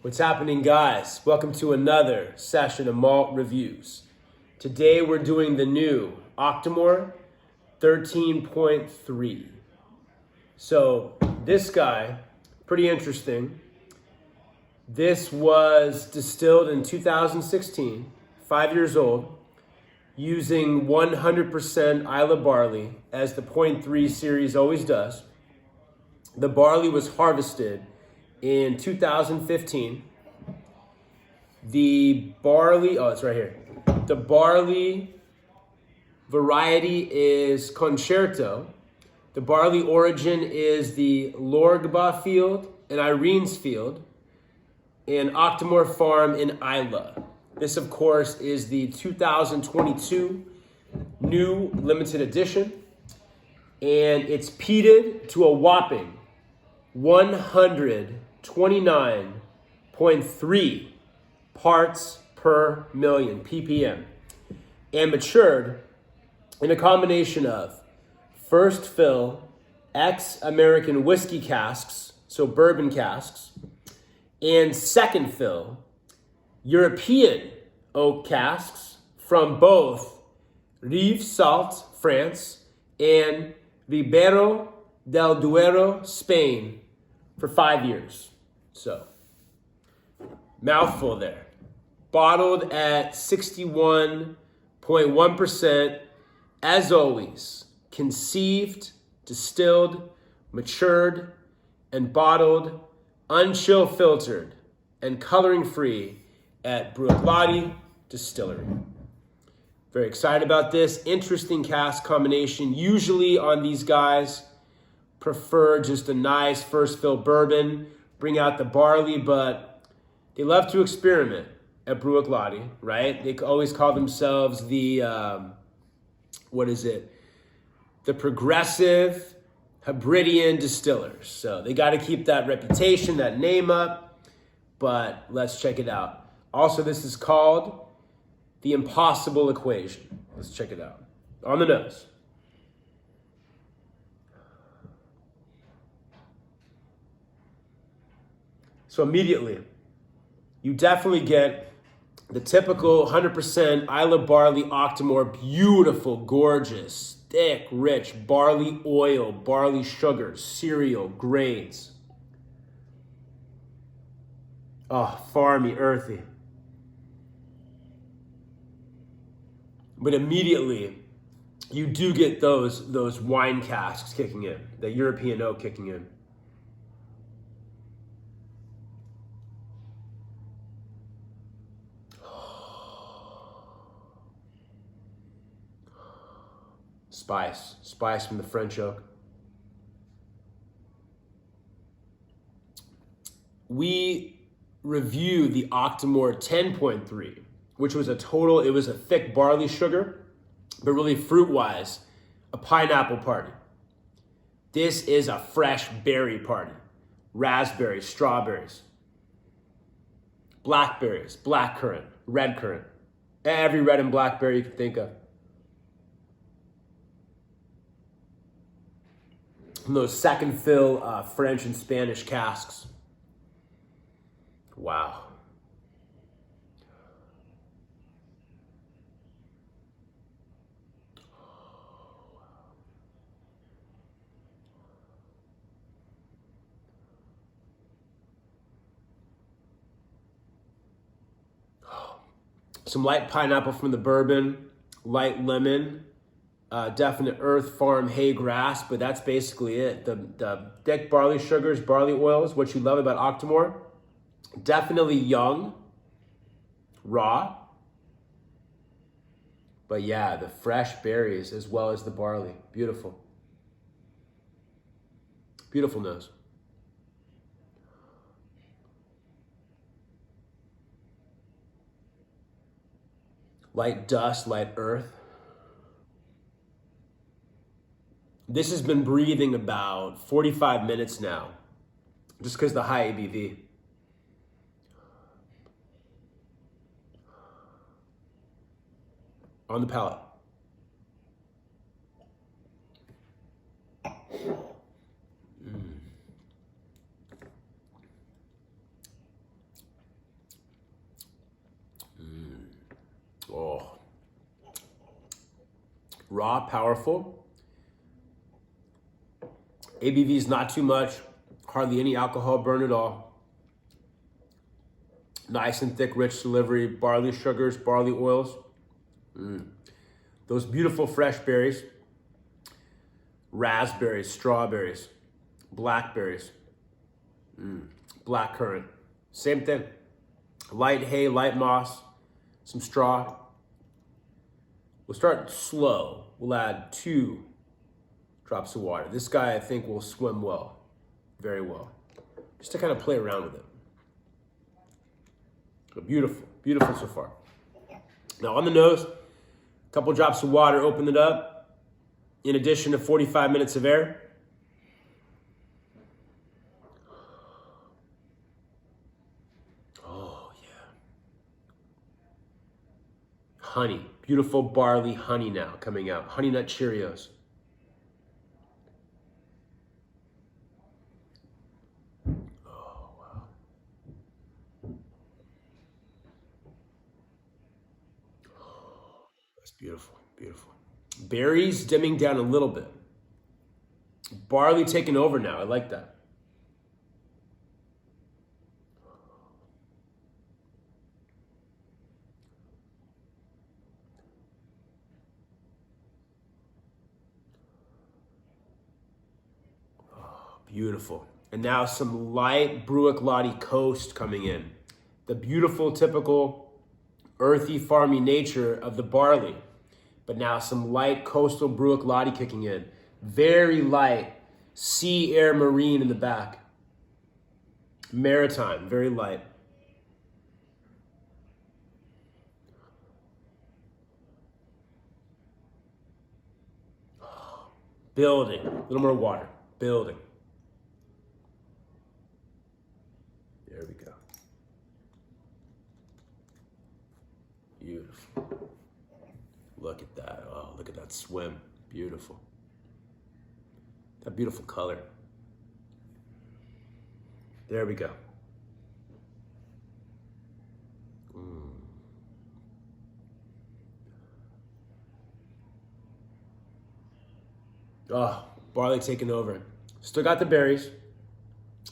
What's happening, guys? Welcome to another session of Malt Reviews. Today we're doing the new Octomore 13.3. So this guy, pretty interesting. This was distilled in 2016, 5 years old, using 100% Isla barley, as the 0.3 series always does. The barley was harvested in 2015. The barley, it's right here. The barley variety is Concerto. The barley origin is the Lorgba field and Irene's field in Octomore Farm in Isla. This, of course, is the 2022 new limited edition, and it's peated to a whopping 129.3 parts per million, ppm, and matured in a combination of first fill ex-American whiskey casks, so bourbon casks, and second fill European oak casks from both Rive Salt, France, and Ribera del Duero, Spain, for 5 years. So, mouthful there. Bottled at 61.1%, as always, conceived, distilled, matured, and bottled, unchill filtered, and coloring free at Bruichladdich Distillery. Very excited about this. Interesting cask combination. Usually on these guys, prefer just a nice first fill bourbon, bring out the barley, but they love to experiment at Bruichladdich, right? They always call themselves the, the progressive Hebridean distillers. So they got to keep that reputation, that name up, but let's check it out. Also, this is called the Impossible Equation. Let's check it out. On the nose. So immediately, you definitely get the typical 100% Isla barley Octomore, beautiful, gorgeous, thick, rich barley oil, barley sugar, cereal, grains. Oh, farmy, earthy. But immediately, you do get those wine casks kicking in, the European oak kicking in. Spice from the French oak. We review the Octomore 10.3, which was it was a thick barley sugar, but really fruit-wise, a pineapple party. This is a fresh berry party. Raspberries, strawberries, blackberries, blackcurrant, red currant, every red and blackberry you can think of. From those second fill French and Spanish casks. Wow. Some light pineapple from the bourbon, light lemon, definite earth, farm, hay, grass, but that's basically it. The thick barley sugars, barley oils, what you love about Octomore. Definitely young, raw, but yeah, the fresh berries as well as the barley. Beautiful. Beautiful nose. Light dust, light earth. This has been breathing about 45 minutes now, just because of the high ABV. On the palate. Raw, powerful. ABV is not too much. Hardly any alcohol burn at all. Nice and thick, rich delivery. Barley sugars, barley oils. Those beautiful fresh berries. Raspberries, strawberries, blackberries, blackcurrant. Same thing. Light hay, light moss, some straw. We'll start slow. We'll add 2 drops of water. This guy, I think, will swim well, very well, just to kind of play around with it. But beautiful, beautiful so far. Now on the nose, a couple drops of water, open it up. In addition to 45 minutes of air. Oh, yeah. Honey. Beautiful barley honey now coming out. Honey Nut Cheerios. Oh, wow. Oh, that's beautiful, beautiful. Berries dimming down a little bit. Barley taking over now. I like that. Oh, beautiful. And now some light Bruichladdich Coast coming in. The beautiful, typical, earthy, farmy nature of the barley. But now some light coastal Bruichladdich kicking in. Very light sea, air, marine in the back. Maritime, very light. Building, a little more water, building. There we go. Beautiful. Look at that. Oh, look at that swim. Beautiful. That beautiful color. There we go. Oh, barley taking over. Still got the berries,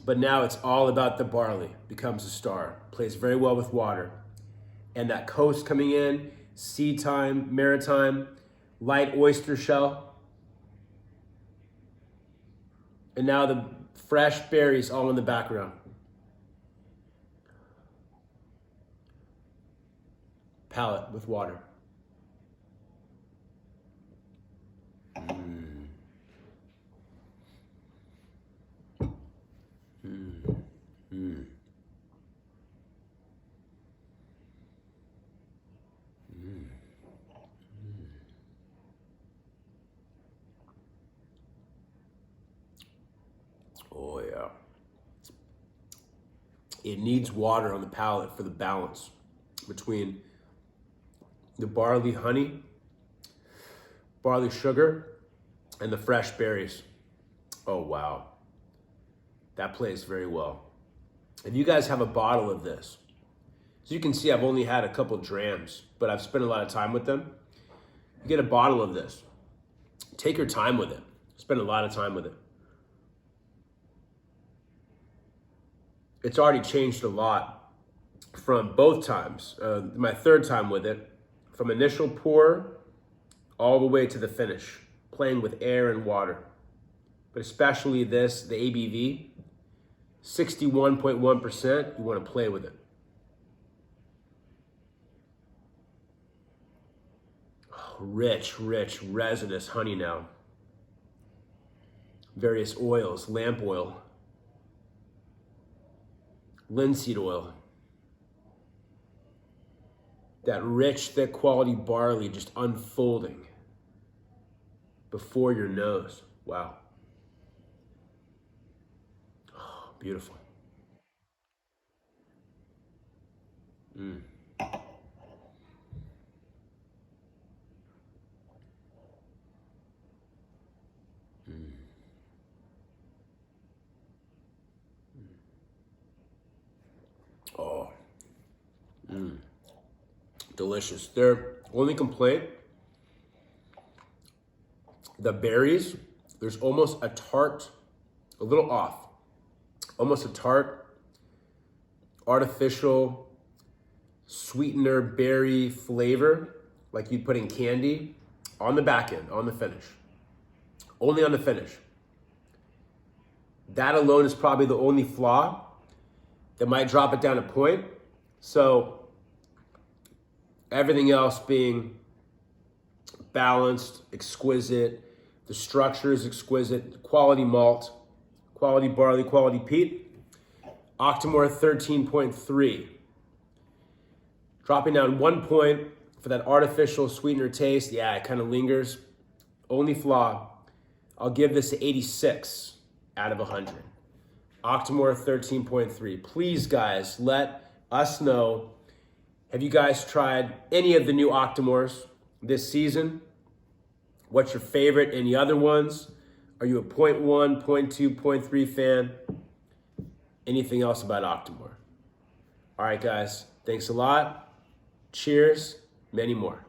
but now it's all about the barley. Becomes a star. Plays very well with water. And that coast coming in, sea time, maritime, light oyster shell. And now the fresh berries all in the background. Palate with water. Oh yeah. It needs water on the palate for the balance between the barley honey, barley sugar, and the fresh berries. Oh wow. That plays very well. If you guys have a bottle of this, as you can see, I've only had a couple drams, but I've spent a lot of time with them. You get a bottle of this. Take your time with it. Spend a lot of time with it. It's already changed a lot from both times. My third time with it, from initial pour all the way to the finish, playing with air and water. But especially this, the ABV, 61.1%, you want to play with it. Oh, rich, rich, resinous honey now. Various oils, lamp oil, linseed oil. That rich, thick quality barley just unfolding before your nose. Wow. Oh, beautiful. Oh. Delicious. Their only complaint, The berries, there's almost a tart, a little off, almost a tart, artificial sweetener berry flavor, like you'd put in candy, on the back end, on the finish. Only on the finish. That alone is probably the only flaw that might drop it down a point. So everything else being balanced, exquisite, the structure is exquisite, quality malt, quality barley, quality peat. Octomore 13.3. Dropping down 1 point for that artificial sweetener taste. Yeah, it kind of lingers. Only flaw, I'll give this an 86 out of 100. Octomore 13.3. Please, guys, let us know. Have you guys tried any of the new Octomores this season? What's your favorite? Any other ones? Are you a 0.1, 0.2, 0.3 fan? Anything else about Octomore? All right, guys. Thanks a lot. Cheers. Many more.